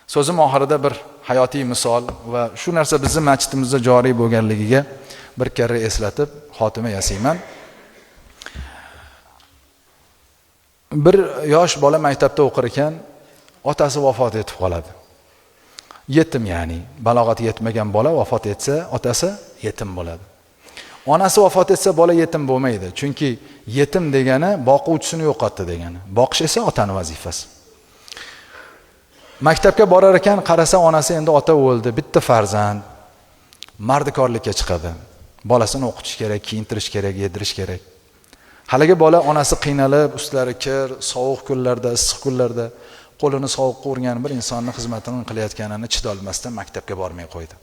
So'zim oxirida bir hayotiy misol va shu narsa bizning masjidimizda joriy bo'lganligiga bir karra eslatib xotima yasayman. Bir yosh bola maktabda o'qir ekan, otasi vafot etib qoladi. Yetim, ya'ni balog'atga yetmagan bola vafot etsa, otasi yetim bo'ladi. Onasi vafot etsa, bola yetim bo'lmaydi. Chunki yetim degani boquvchisini yo'qotdi degani. Boqish esa otaning vazifasi. Maktabga borar ekan, qarasa onasi endi ota o'ldi, bitta farzand. Mardikorlikka chiqadi. Bolasini o'qitish kerak, kiyintirish kerak, yedirish kerak. Haligi bola onasi qiynalib, ustlari kir, sovuq kunlarda, issiq kunlarda qo'lini sovuqqa urgan bir insonning xizmatini qilayotganini chidolmasdan maktabga bormay qo'ydi.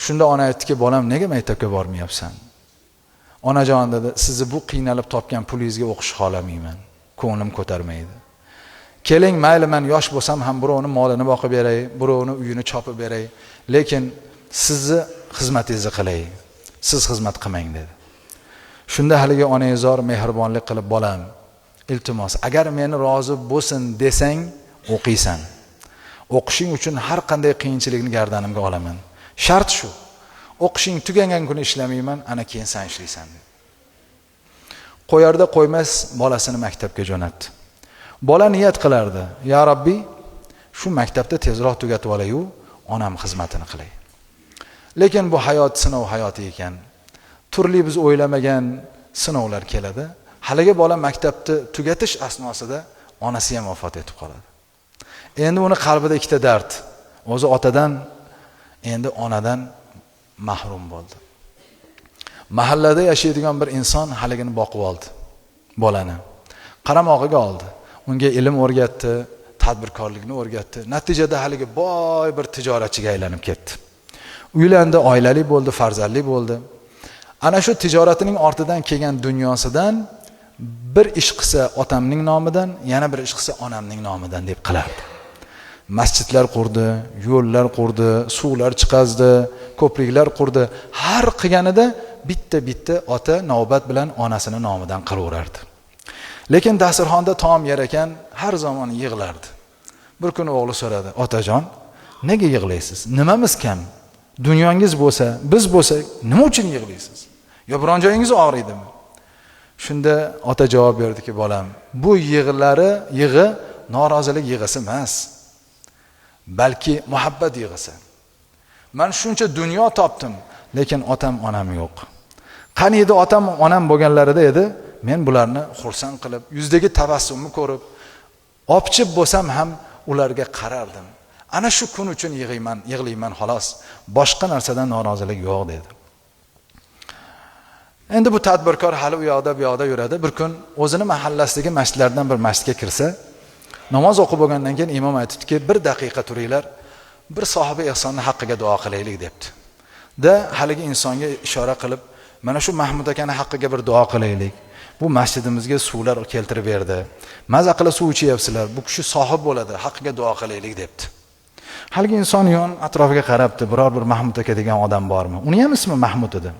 Shunda ona aytdiki, bolam, nega maktabga bormayapsan? Onajon dedi, sizni bu qiynalib topgan pulingizga o'qish xolamayman. Ko'nglim ko'tarmaydi. Keling, mayli men yosh bo'lsam ham birovning molini boqib beray, birovning uyini chopib beray, lekin sizni xizmatingizni qilay. Siz xizmat qilmang dedi. Shunda haligi onangizor mehribonlik qilib, bolam, iltimos, agar meni rozi bo'lsin desang, o'qiysan. O'qishing uchun har qanday qiyinchilikni gardanimga olaman. Shart shu. O'qishing tugagan kuni ishlamayman, ana keyin sen ishlaysan dedi. Qo'yarda qo'ymas bolasini maktabga jo'natdi. Bola niyat qilardi, ya Robbi, shu maktabda tezroq tugatib olay-yu, onam xizmatini qilay. Lekin bu hayot sinov hayoti ekan. Turli biz o'ylamagan sinovlar keladi. Haligi bola maktabni tugatish asnosida onasi ham vafot etib qoladi. Endi uni qalbida ikkita dard. O'zi otadan, endi onadan mahrum bo'ldi. Mahallada yashaydigan bir inson haligini boqib oldi, bolani. Qaramog'iga oldi. Unga ilm o'rgatdi, tadbirkorlikni o'rgatdi. Natijada haligi boy bir tijoratchiga aylanib ketdi. Uylandi, oilali bo'ldi, farzandli bo'ldi. Ana shu tijoratining ortidan kelgan dunyosidan bir ish qilsa otamning nomidan, yana bir ish qilsa onamning nomidan deb qilardi. Masjidlar qurdi, yo'llar qurdi, suvlar chiqazdi, ko'priklar qurdi. Har qilganida bitta ota navbat bilan onasini nomidan qilaverardi. Lekin dasturxonda taom yer ekan, har zamon yig'lardi. Bir kuni o'g'li so'radi, otajon, nega yig'laysiz? Nimamiz kam? Dunyongiz bo'lsa, biz bo'lsak, nima uchun yig'laysiz? Yo biron joyingiz og'riydimi? Shunda ota javob berdiki, bolam, bu yig'i norozilik yig'isi emas, balki muhabbat yig'isi. Men shuncha dunyo topdim, lekin otam, onam yo'q. Qani edi otam, onam bo'lganlarida edi, men bularni xursand qilib, yuzdagi tabassumni ko'rib, opchib bo'lsam ham ularga qarardim. Ana shu kun uchun yig'layman xolos. Boshqa narsadan norozilik yo'q dedi. Endi bu tadbirkor hali u yoqda bu yoqda yuradi. Bir kun o'zini mahallasidagi masjidlardan bir masjidga kirsa, namoz o'qib bo'lgandan keyin imom aytibdiki, bir daqiqa turinglar, bir sohibi ehsonni haqqiga duo qilaylik debdi. Da haligi insonga ishora qilib, mana shu Mahmud akani haqqiga bir duo qilaylik. Bu masjidimizga suvlar keltirib berdi. Maza qilib suv ichyapsizlar. Bu kishi sohib bo'ladi, haqqiga duo qilaylik debdi. Haligi inson yon atrofiga qarabdi, biror bir Mahmud aka degan odam bormi? Uni ham ismi Mahmud edi.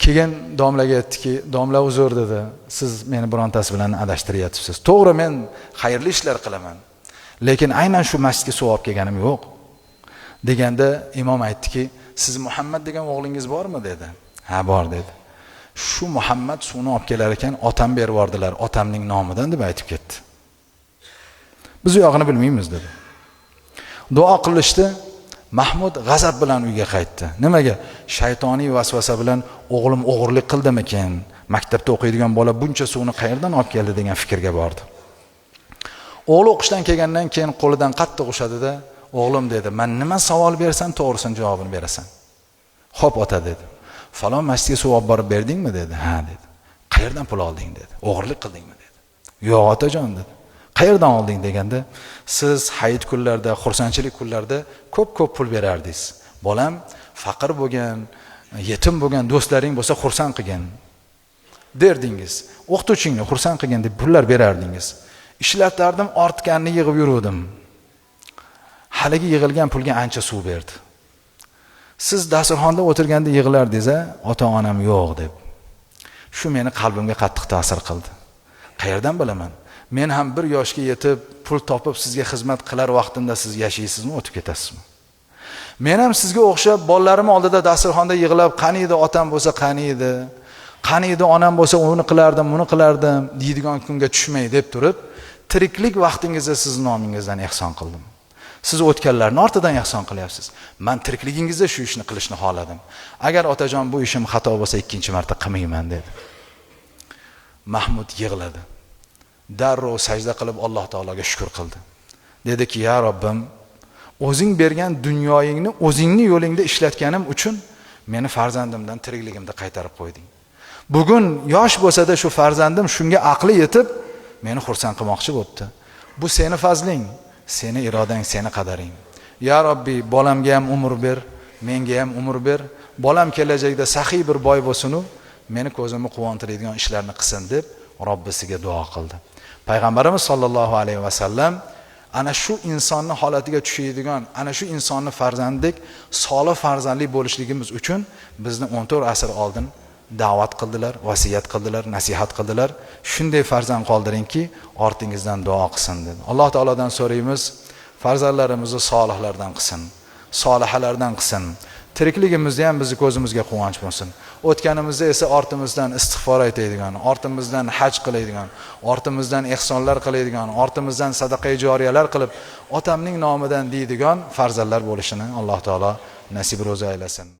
Keyin domlaga aytdiki, domla uzr dedi, siz meni birontasi bilan adashtiryapsiz. To'g'ri, men xayrli ishlar qilaman, lekin aynan shu masjidga suv olib kelganim yo'q. Deganda imom aytdiki, siz Muhammad degan o'g'lingiz bormi dedi. Ha, bor dedi. Shu Muhammad suvni olib kelar ekan, otam berib yubordilar, otamning nomidan deb aytib ketdi. Biz u yog'ini bilmaymiz dedi. Duo qilishdi. Mahmud g'azab bilan uyga qaytdi. Nimaga? Shaytoniy vasvasa bilan o'g'lim o'g'irlik qildimikin? Maktabda o'qiydigan bola buncha suvni qayerdan olib keldi degan fikrga bordi. O'g'li o'qishdan kelgandan keyin qo'lidan qattiq ushadi-da, o'g'lim dedi, men nima savol bersam to'g'risini javobini berasan. Xo'p ota dedi. Falon masjidga suv olib borib berdingmi dedi. Ha dedi. Qayerdan pul olding dedi. O'g'irlik qildingmi dedi. Yo'q otajon dedi. Qayerdan olding deganda, siz hayit kunlarda, xursandchilik kunlarda ko'p pul berardingiz. Bolam, faqir bo'lgan, yetim bo'lgan do'stlaring bo'lsa xursand qilgin derdingiz. O'qituvchingni xursand qilgin deb pullar berardingiz. Ishlatardim, ortganini yig'ib yuruvdim. Haligi yig'ilgan pulga ancha suv berdi. Siz dasturxonda o'tirganda yig'lardingiz, ota-onam yo'q deb. Shu meni qalbimga qattiq ta'sir qildi. Qayerdan bilaman? men ham bir yoshga yetib pul topib sizga xizmat qilar vaqtimda siz yashaysizmi, o'tib ketasizmi? Men ham sizga o'xshab bolalarim oldida dasturxonda yig'lab, qani edi otam bo'lsa qani edi onam bo'lsa uni qilardim, buni qilardim deydigan kunga tushmay deb turib, tiriklik vaqtingizda siz nomingizdan ehson qildim. Siz o'tganlarning ortidan ehson qilyapsiz. Men tirikligingizda shu ishni qilishni xohladim. Agar otajon bu ishim xato bo'lsa ikkinchi marta qilmayman dedi. Mahmud yig'ladi. Darrov sajda qilib Alloh taologa shukr qildi. Dediki, ya Robbim, o'zing bergan dunyoyingni o'zingning yo'lingda ishlatganim uchun meni farzandimdan tirikligimda qaytarib qo'yding. Bugun yosh bo'lsa-da shu farzandim shunga aqli yetib meni xursand qilmoqchi bo'libdi. Bu seni fazling, seni irodang, seni qadaring. Ya Robbi, bolamga ham umr ber, menga ham umr ber. Bolam kelajakda saxiy bir boy bo'lsin-u, meni ko'zimni quvontiradigan ishlarni qilsin deb Robbisiga duo qildi. Payg'ambarimiz sollallohu alayhi va sallam ana shu insonni holatiga tushadigan, ana shu insonni farzanddek solih farzandli bo'lishligimiz uchun bizni 14 asr oldin da'vat qildilar, vasiyat qildilar, nasihat qildilar. Shunday farzand qoldiringki, ortingizdan duo qilsin dedi. Alloh taolodan so'raymiz, farzandlarimizni solihlardan qilsin, solihalardan qilsin. Tirikligimizda ham bizni ko'zimizga quvonch bo'lsin. O'tganimizda esa ortimizdan istig'for aytadigan, ortimizdan haj qiladigan, ortimizdan ehsonlar qiladigan, ortimizdan sadaqa-i joriyalar qilib, otamning nomidan deydigan farzandlar bo'lishini Alloh taolo nasib ro'za aylasin.